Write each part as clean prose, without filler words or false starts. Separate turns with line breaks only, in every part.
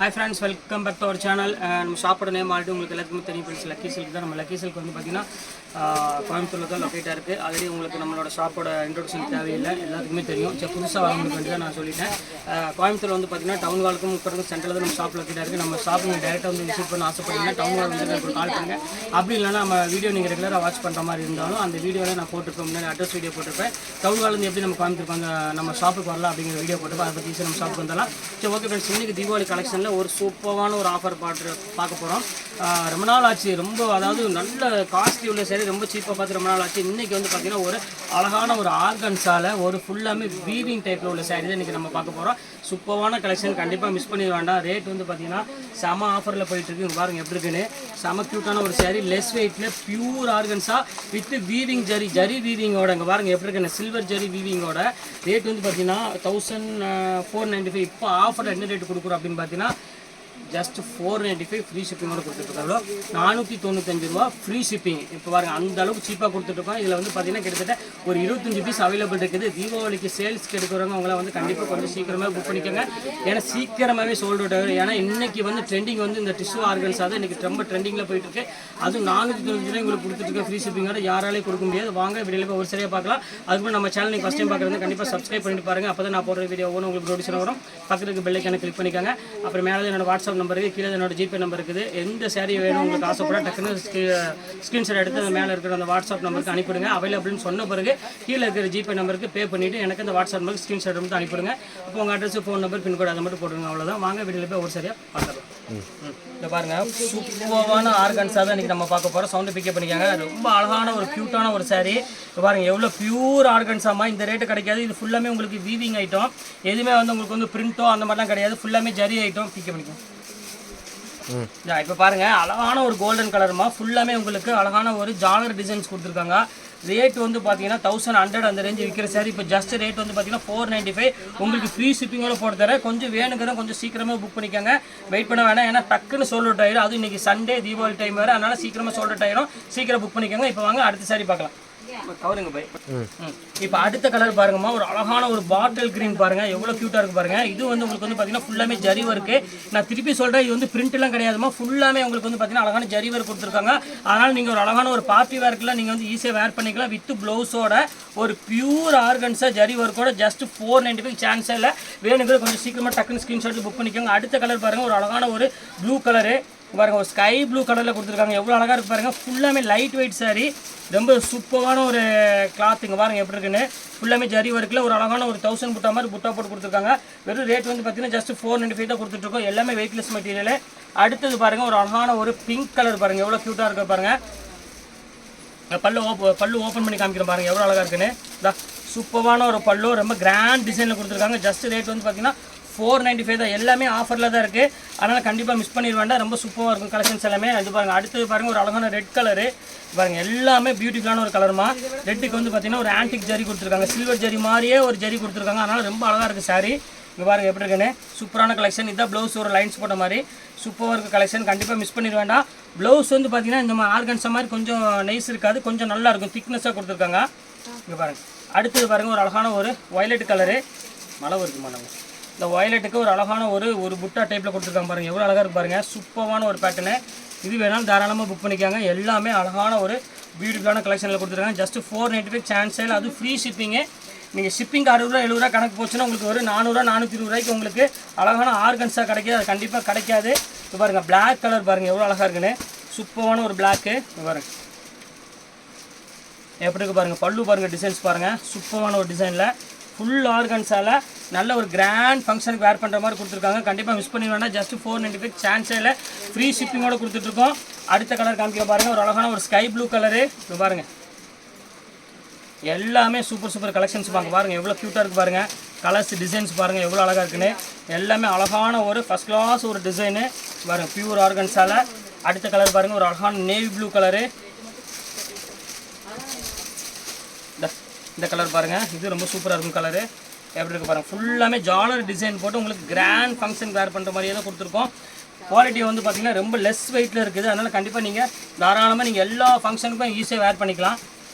Hi friends, welcome back to our channel. நம்ம ஷாப்போட name already உங்களுக்கு எல்லாத்துக்குமே தெரியும் ஃப்ரெண்ட்ஸ். லக்கி சில்க் தான். நம்ம லக்கி சில்க் வந்து பார்த்தீங்கன்னா கோயம்புத்தூரில் தான் லொக்கேட்டாக இருக்குது. ஆல்ரெடி உங்களுக்கு நம்மளோட ஷாப்போட இன்ட்ரோடக்ஷன் தேவையில்லை, எல்லாத்துக்குமே தெரியும். சரி, புதுசாக வரவங்களுக்கு வந்து தான் நான் சொல்லிட்டேன். கோயம்புத்தூர் வந்து பார்த்தீங்கன்னா டவுன் வாலுக்கும் முப்பதுக்கும் சென்டரில் தான் நம்ம ஷாப் லொக்கேட்டாக இருக்குது. நம்ம ஷாப் நீங்கள் டேரெக்டாக வந்து விசிட் பண்ண ஆசைப்பட்டீங்கன்னா டவுன் வால் வந்து எனக்கு கால் பண்ணுங்கள். அப்படி இல்லைனா நம்ம வீடியோ நீங்கள் ரெகுலராக வாட்ச் பண்ணுற மாதிரி இருந்தாலும் அந்த வீடியோவில் நான் போட்டிருப்பேன், முன்னாடி அட்ரஸ் வீடியோ போட்டிருப்பேன். டவுன் வால் வந்து எப்படி நம்ம கோயம்புத்தூருக்கு வந்து நம்ம ஷாப்புக்கு வரலாம் அப்படிங்கிற வீடியோ போட்டிருப்பேன். அதை பற்றி நம்ம ஷாப்புக்கு வந்துடலாம். சரி, ஓகே ஃப்ரெண்ட்ஸ், இன்றைக்கி தீபாவளி கலெக்ஷனில் ஒரு சூப்பரான ஒரு ஆஃபர் பார்க்க போகிறோம். ரொம்ப நாள் ஆச்சு, ரொம்ப அதாவது நல்ல காஸ்ட்லி உள்ள சரி, ரொம்ப சீப்பாக பார்த்து ரொம்ப நாள் ஆச்சு. இன்றைக்கி வந்து பார்த்திங்கன்னா ஒரு அழகான ஒரு ஆர்கன்ஸால் ஒரு ஃபுல்லாமே வீவிங் டைப்பில் உள்ள சாரீ தான் இன்றைக்கி நம்ம பார்க்க போகிறோம். சூப்பரான கலெக்ஷன், கண்டிப்பாக மிஸ் பண்ணி வேண்டாம். ரேட் வந்து பார்த்திங்கன்னா செம ஆஃபரில் போயிட்டுருக்கு. பாருங்கள் எப்படி இருக்குன்னு. செம க்யூட்டான ஒரு சாரீ, லெஸ் வெயிட்டில் pure organza with weaving zari வீவிங்கோட. இங்கே பாருங்கள் எப்படி இருக்குன்னு, சில்வர் ஜரி வீவிங்கோட. ரேட் வந்து பார்த்திங்கன்னா 1495. இப்போ ஆஃபரில் என்ன ரேட் கொடுக்குறோம் அப்படின்னு பார்த்தீங்கன்னா ஜஸ்ட் 495 ஃப்ரீ ஷிப்பிங்கோட கொடுத்துட்ருக்காங்களோ. 495 ரூபா ஃப்ரீ ஷிப்பிங். இப்போ பாருங்கள் அந்த அளவுக்கு சீப்பாக கொடுத்துட்ருக்கோம். இதில் வந்து பார்த்தீங்கன்னா கிட்டத்தட்ட ஒரு 25 பீஸ் அவைலபிள் இருக்குது. தீபாவளிக்கு சேல்ஸ்க்கு எடுக்கிறவங்க அவங்கள வந்து கண்டிப்பாக கொஞ்சம் சீக்கிரமாக புக் பண்ணிக்கோங்க. ஏன்னா சீக்கிரமாகவே சோல்ட் அவுட் ஆகும். ஏன்னா இன்றைக்கி வந்து ட்ரெண்டிங் வந்து இந்த டிஷ்யூ ஆர்கன்ஸாக தான் இன்றைக்கி ரொம்ப ட்ரெண்டிங்கில் போயிட்டுருக்கு. அதுவும் 495 ரூபா உங்களுக்கு கொடுத்துட்ருக்க ஃப்ரீ ஷிப்பிங்கோட யாராலையும் கொடுக்க முடியாது. வாங்க வீடியோவில் போய் ஒரு சரியாக பார்க்கலாம். அதுக்கு நம்ம சேனல் நீங்கள் ஃபஸ்ட் டைம் பார்க்குறது கண்டிப்பாக சப்ஸ்கிரைப் பண்ணிட்டு பாருங்கள். அப்போ தான் நான் போடுற வீடியோ ஒன்று உங்களுக்கு நோட்டிஃபிகேஷன் வரும். பக்கத்துக்கு பெல் ஐக்கானை கிளிக் பண்ணிக்கோங்க. அப்புறம் மேலே என்னோட வாட்ஸ்அப் நம்பர் இருக்குது, கீழே என்னோட ஜிபே நம்பர் இருக்குது. எந்த சாரீ வேணும் உங்களுக்கு ஆசைப்பட டக்குன்னு ஸ்க்ரீன்ஷாட் எடுத்து அந்த மேலே இருக்கிற அந்த வாட்ஸ்அப் நம்பருக்கு அனுப்பிடுங்க. அவைலபிள்னு சொன்ன பிறகு கீழே இருக்கிற ஜிபே நம்பருக்கு பே பண்ணிவிட்டு எனக்கு அந்த வாட்ஸ்அப் நம்பருக்கு ஸ்க்ரீன்ஷாட் மட்டும் அனுப்பிடுங்க. அப்போ உங்கள் அட்ரஸ், ஃபோன் நம்பர், பின்கோடு அதை மட்டும் போடுங்க. அவ்வளோதான். வாங்க வீடியோவில் போய் ஒரு சரியாக பார்க்கலாம். இதை பாருங்கள், சூப்பரான ஆர்கன்ஸாக தான் இன்றைக்கி நம்ம பார்க்க போகிறோம். சவுண்டு பிக்கப் பண்ணிக்காங்க. ரொம்ப அழகான ஒரு க்யூட்டான ஒரு சாரீ. இப்போ பாருங்கள் எவ்வளோ பியூர் ஆர்கன்ஸாமா. இந்த ரேட்டு கிடைக்காது. இது ஃபுல்லாமே உங்களுக்கு வீவிங் ஐட்டம். எதுவுமே வந்து உங்களுக்கு வந்து பிரிண்டோ அந்த மாதிரிலாம் கிடையாது. ஃபுல்லாமே ஜரி ஐட்டம். பிக்கப் பண்ணிக்கோங்க. இப்போ பாருங்கள் அழகான ஒரு கோல்டன் கலருமா. ஃபுல்லாமே உங்களுக்கு அழகான ஒரு ஜாலர் டிசைன்ஸ் கொடுத்துருக்காங்க. ரேட் வந்து பார்த்தீங்கன்னா 1100 அந்த ரேஞ்சு விற்கிற சார். இப்போ ஜஸ்ட் ரேட் வந்து பார்த்தீங்கன்னா 495. உங்களுக்கு ஃப்ரீ ஷிப்பிங்கோட போட்டு தரேன். கொஞ்சம் வேணுங்கிறத கொஞ்சம் சீக்கிரமாக புக் பண்ணிக்கோங்க. வெயிட் பண்ண வேணாம். ஏன்னா டக்குன்னு சோல்ட் அவுட் ஆயிடும். அதுவும் இன்றைக்கி சண்டே தீபாவளி டைம் வேறு, அதனால் சீக்கிரமாக சோல்ட் அவுட் ஆயிடும். சீக்கிரம் புக் பண்ணிக்கோங்க. இப்போ வாங்க அடுத்த சாரி பார்க்கலாம். கவருங்க பை. இப்போ அடுத்த கலர் பாருங்கம்மா, ஒரு அழகான ஒரு பாட்டில் கிரீன் பாருங்க, எவ்வளோ க்யூட்டாக இருக்கு பாருங்க. இது வந்து உங்களுக்கு வந்து பார்த்தீங்கன்னா ஃபுல்லாமே ஜரி ஒர்க்கு. நான் திருப்பி சொல்கிறேன், இது வந்து பிரிண்ட்லாம் கிடையாதுமா. ஃபுல்லாமே உங்களுக்கு வந்து பார்த்தீங்கன்னா அழகான ஜரி ஒர்க் கொடுத்துருக்காங்க. அதனால் நீங்கள் ஒரு அழகான ஒரு பார்ட்டி வேர்க்கெலாம் நீங்கள் வந்து ஈஸியாக வேர் பண்ணிக்கலாம். வித் ப்ளவுஸோட ஒரு பியூர் ஆர்கன்ஸாக ஜரி ஒர்க்கோட ஜஸ்ட் 495. சான்ஸே இல்லை. வேணுங்கிற கொஞ்சம் சீக்கிரமாக டக்குன்னு ஸ்க்ரீன்ஷாட் புக் பண்ணிக்கோங்க. அடுத்த கலர் பாருங்கள், ஒரு அழகான ஒரு ப்ளூ கலரு பாருங்கள், ஒரு ஸ்கை ப்ளூ கலரில் கொடுத்துருக்காங்க. எவ்வளோ அழகாக இருக்குது பாருங்கள். ஃபுல்லாமே லைட் வெயிட் சாரீ, ரொம்ப சூப்பரான ஒரு கிளாத்துங்க. பாருங்கள் எப்படி இருக்குன்னு. ஃபுல்லாமே ஜரி ஒர்க்கில் ஒரு அழகான ஒரு 1000 புட்டா மாதிரி புட்டா போட்டு கொடுத்துருக்காங்க. வெறும் ரேட் வந்து பார்த்தீங்கன்னா ஜஸ்ட் 495 தான் கொடுத்துட்ருக்கோம். எல்லாமே வெயிட்லெஸ் மெட்டீரியல். அடுத்தது பாருங்கள், ஒரு அழகான ஒரு பிங்க் கலர் பாருங்கள், எவ்வளோ க்யூட்டாக இருக்குது பாருங்கள். பல்லு ஓப்பன் பண்ணி காமிக்கிறேன் பாருங்கள், எவ்வளோ அழகாக இருக்குன்னு. சூப்பரான ஒரு பல்லு, ரொம்ப கிராண்ட் டிசைனில் கொடுத்துருக்காங்க. ஜஸ்ட் ரேட் வந்து பார்த்தீங்கன்னா 495 தான். எல்லாமே ஆஃபரில் தான் இருக்குது. அதனால் கண்டிப்பாக மிஸ் பண்ணிட வேண்டாம். ரொம்ப சூப்பராக இருக்கும் கலெக்ஷன்ஸ் எல்லாமே. அது பாருங்கள். அடுத்தது பாருங்கள், ஒரு அழகான ரெட் கலரு பாருங்கள். எல்லாமே பியூட்டிஃபுல்லான ஒரு கலருமா. ரெட்டுக்கு வந்து பார்த்தீங்கன்னா ஒரு ஆன்டிக் ஜரி கொடுத்துருக்காங்க. சில்வர் ஜரி மாதிரியே ஒரு ஜரி கொடுத்துருக்காங்க. அதனால் ரொம்ப அழகாக இருக்குது சாரீ. இங்கே பாருங்கள் எப்படி இருக்குன்னு. சூப்பரான கலெக்ஷன். இதான் ப்ளவுஸ், ஒரு லைன்ஸ் போட்ட மாதிரி சூப்பராக இருக்குது கலெக்ஷன். கண்டிப்பாக மிஸ் பண்ணிட வேண்டாம். ப்ளவுஸ் வந்து பார்த்தீங்கன்னா இந்த மாதிரி ஆர்கன்ஸா மாதிரி கொஞ்சம் நைஸ் இருக்காது, கொஞ்சம் நல்லா இருக்கும், திக்னஸாக கொடுத்துருக்காங்க. இங்கே பாருங்கள். அடுத்தது பாருங்கள், ஒரு அழகான ஒரு வயலட் கலரு. மழை வருதுமா நம்ம. இந்த வயலட்டுக்கு ஒரு அழகான ஒரு புட்டா டைப்பில் கொடுத்துருக்காங்க பாருங்கள், எவ்வளோ அழகாக இருக்கு பாருங்கள். சூப்பரான ஒரு பேட்டர்னு. இது வேணாலும் தாராளமாக புக் பண்ணிக்காங்க. எல்லாமே அழகான ஒரு பியூட்டிஃபுல்லான கலெக்ஷனில் கொடுத்துருக்காங்க. ஜஸ்ட் 495 சான்ஸே இல்லை. அது ஃப்ரீ ஷிப்பிங்கு. நீங்கள் ஷிப்பிங் 60 ரூபா 70 ரூபா கணக்கு போச்சுன்னா உங்களுக்கு ஒரு 400 420 ரூபாய்க்கு உங்களுக்கு அழகான ஆர்கன்ஸாக கிடைக்காது. அது கண்டிப்பாக கிடைக்காது. இப்போ பாருங்கள் பிளாக் கலர் பாருங்கள், எவ்வளோ அழகாக இருக்குன்னு. சூப்பரான ஒரு பிளாக்கு பாருங்கள் எப்படி இருக்குது பாருங்கள். பல்லு பாருங்கள், டிசைன்ஸ் பாருங்கள். சூப்பரான ஒரு டிசைனில் ஃபுல் ஆர்கன்ஸால் நல்ல ஒரு கிராண்ட் ஃபங்க்ஷனுக்கு வேர் பண்ணுற மாதிரி கொடுத்துருக்காங்க. கண்டிப்பாக மிஸ் பண்ணி வேண்டாம். ஜஸ்ட் 495 சான்ஸே இல்லை. ஃப்ரீ ஷிப்பிங்கோடு கொடுத்துட்ருக்கோம். அடுத்த கலர் காமிக்க பாருங்கள், ஒரு அழகான ஒரு ஸ்கை ப்ளூ கலரு. இது பாருங்கள், எல்லாமே சூப்பர் கலெக்ஷன்ஸ் பாருங்கள். எவ்வளோ க்யூட்டாக இருக்குது பாருங்கள். கலர்ஸ் டிசைன்ஸ் பாருங்கள், எவ்வளோ அழகாக இருக்குன்னு. எல்லாமே அழகான ஒரு ஃபஸ்ட் கிளாஸ் ஒரு டிசைனு பாருங்கள், பியூர் ஆர்கன்ஸால். அடுத்த கலர் பாருங்கள், ஒரு அழகான நேவி ப்ளூ கலரு. இந்த கலர் பாருங்கள், இது ரொம்ப சூப்பராக இருக்கும் கலரு. எப்படி இருக்குது பாருங்கள். ஃபுல்லாமே ஜாலர் டிசைன் போட்டு உங்களுக்கு கிராண்ட் ஃபங்க்ஷன் வேர் பண்ணுற மாதிரியே தான் கொடுத்துருக்கோம். குவாலிட்டி வந்து பார்த்திங்கன்னா ரொம்ப லெஸ் வெயிட்டில் இருக்குது. அதனால் கண்டிப்பாக நீங்கள் தாராளமாக நீங்கள் எல்லா ஃபங்க்ஷனுக்கும் ஈஸியாக வேர் பண்ணிக்கலாம்.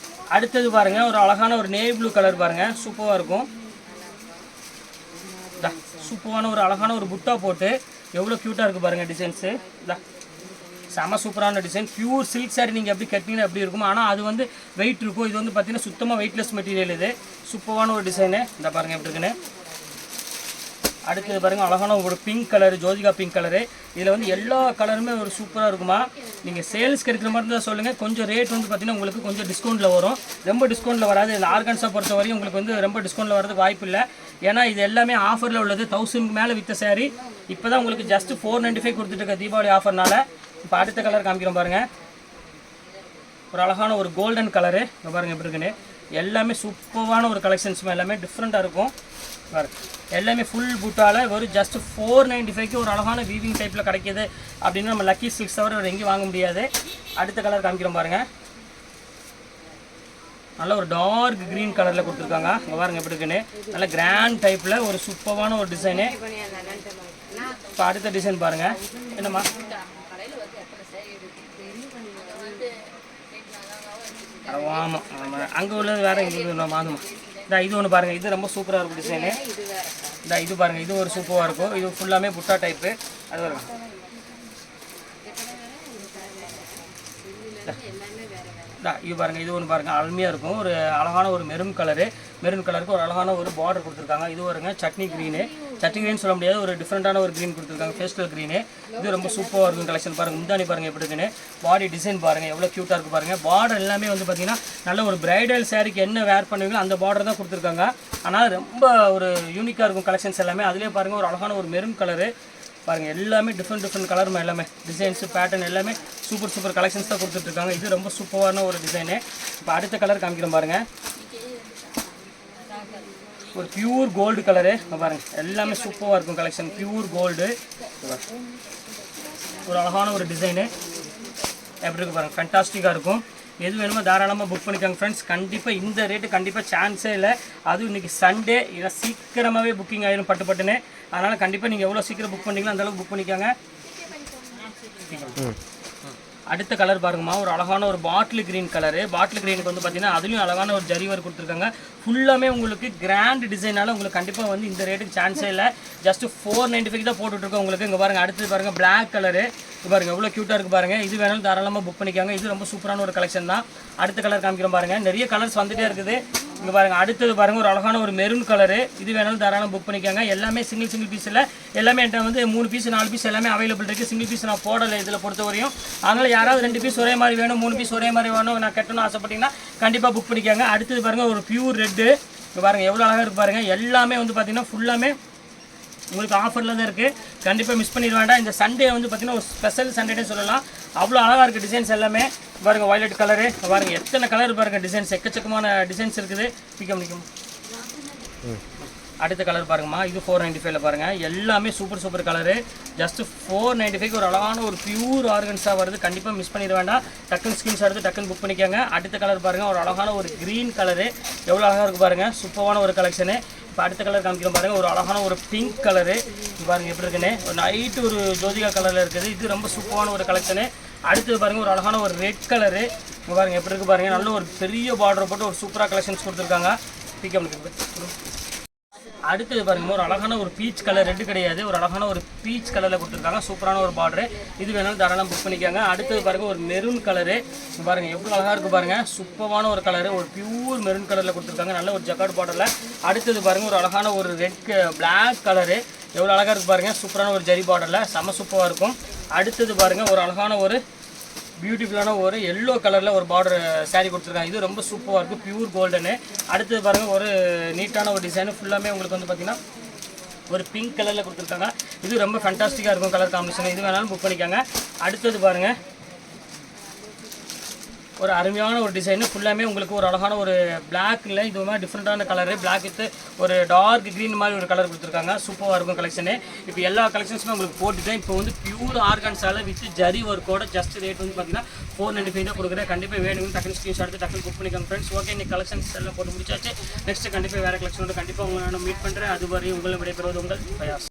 அடுத்தது பாருங்கள், ஒரு அழகான ஒரு நேவி ப்ளூ கலர் பாருங்கள், சூப்பராக இருக்கும். சூப்பரான ஒரு அழகான ஒரு புட்டா போட்டு எவ்வளோ க்யூட்டாக இருக்குது பாருங்கள் டிசைன்ஸு. செம சூப்பரான டிசைன். பியூர் சில்க் சாரி நீங்கள் எப்படி கட்டினீங்கன்னா எப்படி இருக்கும், ஆனால் அது வந்து வெயிட் இருக்கும். இது வந்து பார்த்தீங்கன்னா சுத்தமாக வெயிட்லெஸ் மெட்டீரியல். இது சூப்பரான ஒரு டிசைனு. இந்த பாருங்கள் எப்படி இருக்குன்னு. அடுத்தது பாருங்கள் அழகான ஒரு pink colour, Jyothika pink colour. இதில் வந்து எல்லா கலருமே ஒரு சூப்பராக இருக்குமா. நீங்கள் சேல்ஸ்க்கு எடுக்கிற மாதிரி தான் சொல்லுங்கள். கொஞ்சம் ரேட் வந்து பார்த்தீங்கன்னா உங்களுக்கு கொஞ்சம் டிஸ்கவுண்ட்டில் வரும். ரொம்ப டிஸ்கவுண்ட்டில் வராது. இந்த ஆர்கன்ஸை பொறுத்த வரையும் உங்களுக்கு வந்து ரொம்ப டிஸ்கவுண்ட்டில் வரதுக்கு வாய்ப்பு இல்லை. ஏன்னா இது எல்லாமே ஆஃபரில் உள்ளது. 1000 மேலே விற்ற சாரி இப்போ தான் உங்களுக்கு ஜஸ்ட் 495 கொடுத்துட்டு தீபாவளி ஆஃபர்னால. இப்போ அடுத்த கலர் காமிக்கிறோம் பாருங்கள். ஒரு அழகான ஒரு கோல்டன் கலரு. இங்கே பாருங்கள் எப்படி இருக்குன்னு. எல்லாமே சூப்பரான ஒரு கலெக்ஷன்ஸுமே எல்லாமே டிஃப்ரெண்ட்டாக இருக்கும். பாருங்க எல்லாமே ஃபுல் பூட்டால் வெறும் ஜஸ்ட் 495க்கு ஒரு அழகான வீவிங் டைப்பில் கிடைக்கிது அப்படின்னு நம்ம லக்கி சில்க்ஸ் தவிர வேறு எங்கேயும் வாங்க முடியாது. அடுத்த கலர் காமிக்கிறோம் பாருங்கள். நல்ல ஒரு டார்க் க்ரீன் கலரில் கொடுத்துருக்காங்க. இங்கே பாருங்கள் எப்படி இருக்குன்னு. நல்ல கிராண்ட் டைப்பில் ஒரு சூப்பரான ஒரு டிசைனு. இப்போ அடுத்த டிசைன் பாருங்கள். என்னம்மா ஆமாம் அங்கே உள்ளது வேறு இது மாதுமா. இது ஒன்று பாருங்கள். இது ரொம்ப சூப்பராக இருக்கும் டிசைனு. இது பாருங்கள். இது ஒரு சூப்பராக இருக்கும். இது ஃபுல்லாமே புட்டா டைப்பு. அது பாருங்கள். இது பாருங்கள். இது ஒன்று பாருங்கள் அருமையாக இருக்கும். ஒரு அழகான ஒரு மெரூன் கலரு. மெரூன் கலருக்கு ஒரு அழகான ஒரு பார்டர் கொடுத்துருக்காங்க. இது வருங்க சட்னி க்ரீனு. சட்னி க்ரீன் சொல்ல முடியாது, ஒரு டிஃப்ரெண்ட்டான ஒரு க்ரீன் கொடுத்துருக்காங்க, ஃபேஸ்டல் க்ரீனு. இது ரொம்ப சூப்பராக இருக்கும் கலெக்ஷன். பாருங்கள் முந்தானி பாருங்கள் எப்படி இருக்குன்னு. பாடி டிசைன் பாருங்கள் எவ்வளோ க்யூட்டாக இருக்குது பாருங்கள். பார்டர் எல்லாமே வந்து பார்த்திங்கன்னா நல்ல ஒரு பிரைடல் சாரிக்கு என்ன வேர் பண்ணுவீங்களோ அந்த பார்டர் தான் கொடுத்துருக்காங்க. ஆனால் ரொம்ப ஒரு யூனிக்காக இருக்கும் கலெக்ஷன்ஸ் எல்லாமே. அதிலே பாருங்கள் ஒரு அழகான ஒரு மெரூன் கலரு. பாருங்கள் எல்லாமே டிஃப்ரெண்ட் கலர் எல்லாமே டிசைன்ஸு பேட்டர்ன் எல்லாமே சூப்பர் கலெக்ஷன்ஸ் தான் கொடுத்துட்ருக்காங்க. இது ரொம்ப சூப்பரான ஒரு டிசைனு. இப்போ அடுத்த கலர் காமிக்கிறோம் பாருங்கள். ஒரு பியூர் கோல்டு கலரு. பாருங்கள் எல்லாமே சூப்பராக இருக்கும் கலெக்ஷன். பியூர் கோல்டு ஒரு அழகான ஒரு டிசைனு. எப்படி இருக்குது பாருங்கள். ஃபேண்டாஸ்டிக்காக இருக்கும். எது வேணுமோ தாராளமாக புக் பண்ணிக்கோங்க ஃப்ரெண்ட்ஸ். கண்டிப்பாக இந்த ரேட்டு கண்டிப்பாக சான்ஸே இல்லை. அதுவும் இன்றைக்கி சண்டே. இதை சீக்கிரமாகவே புக்கிங் ஆகிடும் பட்டுன்னு. அதனால் கண்டிப்பாக நீங்கள் எவ்வளோ சீக்கிரம் புக் பண்ணிங்களோ அந்தளவுக்கு புக் பண்ணிக்கோங்க. அடுத்த கலர் பாருங்கம்மா. ஒரு அழகான ஒரு பாட்டில் க்ரீன் கலரு. பாட்டில் க்ரீனுக்கு வந்து பார்த்தீங்கன்னா அதுலேயும் அழகான ஒரு ஜரி ஒர்க் கொடுத்துருக்காங்க. ஃபுல்லாமே உங்களுக்கு கிராண்ட் டிசைனால் உங்களுக்கு கண்டிப்பாக வந்து இந்த ரேட்டுக்கு சான்ஸே இல்லை. ஜஸ்ட் 495 தான் போட்டுட்ருக்கோம் உங்களுக்கு. இங்கே பாருங்கள். அடுத்தது பாருங்கள் பிளாக் கலரு. இது பாருங்கள் எவ்வளோ க்யூட்டாக இருக்குது பாருங்கள். இது வேணாலும் தாராளமாக புக் பண்ணிக்காங்க. இது ரொம்ப சூப்பரான ஒரு கலெக்ஷன் தான். அடுத்த கலர் காமிக்கிறோம் பாருங்கள். நிறைய கலர்ஸ் வந்துகிட்டே இருக்குது. இங்கே பாருங்கள். அடுத்தது பாருங்கள் ஒரு அழகான ஒரு மெரூன் கலரு. இது வேணாலும் தாராளமாக புக் பண்ணிக்காங்க. எல்லாமே சிங்கிள் பீஸில் எல்லாமே என்கிட்ட வந்து 3 பீஸ் 4 பீஸ் எல்லாமே அவைலபிள் இருக்குது. சிங்கிள் பீஸ் நான் போடலை இதில் பொறுத்த வரையும். அதனால் யாராவது 2 பீஸ் ஒரே மாதிரி வேணும், 3 பீஸ் ஒரே மாதிரி வேணும், நான் கட்டணும்னு ஆசைப்பட்டீங்கன்னா கண்டிப்பாக புக் பண்ணிக்காங்க. அடுத்தது பாருங்கள் ஒரு பியூர் ரெட்டு. இங்கே பாருங்கள் எவ்வளோ அழகாக இருக்குது பாருங்கள். எல்லாமே வந்து பார்த்திங்கன்னா ஃபுல்லாமே உங்களுக்கு ஆஃபரில் தான் இருக்குது. கண்டிப்பாக மிஸ் பண்ணிட வேண்டாம். இந்த சண்டே வந்து பார்த்திங்கன்னா ஒரு ஸ்பெஷல் சண்டேனே சொல்லலாம். அவ்வளோ அழகாக இருக்குது டிசைன்ஸ் எல்லாமே. பாருங்கள் வயலட் கலரு. பாருங்கள் எத்தனை கலர் பாருங்கள் டிசைன்ஸ். எக்கச்சக்கமான டிசைன்ஸ் இருக்குது. பிடிக்கும். அடுத்த கலர் பாருங்கம்மா. இது 495 பாருங்கள். எல்லாமே சூப்பர் கலரு. ஜஸ்ட் 495 ஒரு அழகான ஒரு பியூர் ஆர்கன்ஸாக வருது. கண்டிப்பாக மிஸ் பண்ணிட வேண்டாம். டக்குன்னு ஸ்கிரீன்ஷாட் எடுத்து டக்குன்னு புக் பண்ணிக்கோங்க. அடுத்த கலர் பாருங்கள். ஒரு அழகான ஒரு க்ரீன் கலரு. எவ்வளோ அழகாக இருக்குது பாருங்கள். சூப்பரான ஒரு கலெக்ஷனு. இப்போ அடுத்த கலர் காமிக்கிறோம் பாருங்கள். ஒரு அழகான ஒரு பிங்க் கலரு. பாருங்கள் எப்படி இருக்குன்னு. ஒரு நைட்டு ஒரு ஜோதிகா கலரில் இருக்குது. இது ரொம்ப சூப்பரான ஒரு கலெக்ஷனு. அடுத்தது பாருங்கள் ஒரு அழகான ஒரு ரெட் கலரு. பாருங்கள் எப்படி இருக்குது பாருங்கள். நல்ல ஒரு பெரிய பார்டர் போட்டு ஒரு சூப்பராக கலெக்ஷன்ஸ் கொடுத்துருக்காங்க. அடுத்தது பாருங்கள் ஒரு அழகான ஒரு பீச் கலர். ரெட்டு கிடையாது, ஒரு அழகான ஒரு பீச் கலரில் கொடுத்துருக்காங்க. சூப்பரான ஒரு பார்டரு. இது வேணாலும் தாராளம் புக் பண்ணிக்காங்க. அடுத்தது பாருங்கள் ஒரு மெரூன் கலரு. பாருங்கள் எவ்வளோ அழகாக இருக்குது பாருங்கள். சூப்பரான ஒரு கலரு. ஒரு பியூர் மெரூன் கலரில் கொடுத்துருக்காங்க. நல்ல ஒரு ஜக்கார்ட் பார்டரில். அடுத்தது பாருங்கள் ஒரு அழகான ஒரு பிளாக் கலரு. எவ்வளோ அழகாக இருக்குது பாருங்கள். சூப்பரான ஒரு ஜரி பார்டரில் செம்ம சூப்பராக இருக்கும். அடுத்தது பாருங்கள் ஒரு அழகான ஒரு பியூட்டிஃபுல்லான ஒரு எல்லோ கலரில் ஒரு பார்டர் சாரீ கொடுத்துருக்காங்க. இது ரொம்ப சூப்பராக இருக்குது. Pure golden. அடுத்தது பாருங்கள் ஒரு நீட்டான ஒரு டிசைனு. ஃபுல்லாமே உங்களுக்கு வந்து பார்த்திங்கன்னா ஒரு பிங்க் கலரில் கொடுத்துருக்காங்க. இது ரொம்ப ஃபேண்டாஸ்டிக்காக இருக்கும் கலர் காம்பினேஷன். இது வேணாலும் புக் பண்ணிக்காங்க. அடுத்தது பாருங்கள் ஒரு அருமையான ஒரு டிசைனு. ஃபுல்லாமே உங்களுக்கு ஒரு அழகான ஒரு பிளாக்ல இது மாதிரி டிஃப்ரெண்ட்டான கலரு. பிளாக் வித்து ஒரு டார்க் க்ரீன் மாதிரி ஒரு கலர் கொடுத்துருக்காங்க. சூப்பராக இருக்கும் கலெக்ஷனு. இப்போ எல்லா கலெக்ஷன்ஸுமே உங்களுக்கு போட்டுட்டேன். இப்போ வந்து பியூர் ஆர்கன்ஸால் வித் ஜரி ஒர்க்கோட ஜஸ்ட் ரேட் வந்து பார்த்தீங்கன்னா 495 தான் கொடுக்குறேன். கண்டிப்பாக வேணும்னு டக்குனு ஸ்க்ரீன்ஷாட் எடுத்து டக்குனு புக் பண்ணிக்கோங்க ஃப்ரெண்ட்ஸ். ஓகே, இன்னைக்கு கலெக்ஷன்ஸ் எல்லாம் போட்டு முடிச்சாச்சு. நெக்ஸ்ட்டு கண்டிப்பாக வேறு கலெக்ஷனோட கண்டிப்பாக உங்களை நான் மீட் பண்ணுறேன். அதுவரை உங்களை விடைபெறுவது உங்கள் பயாஸ்.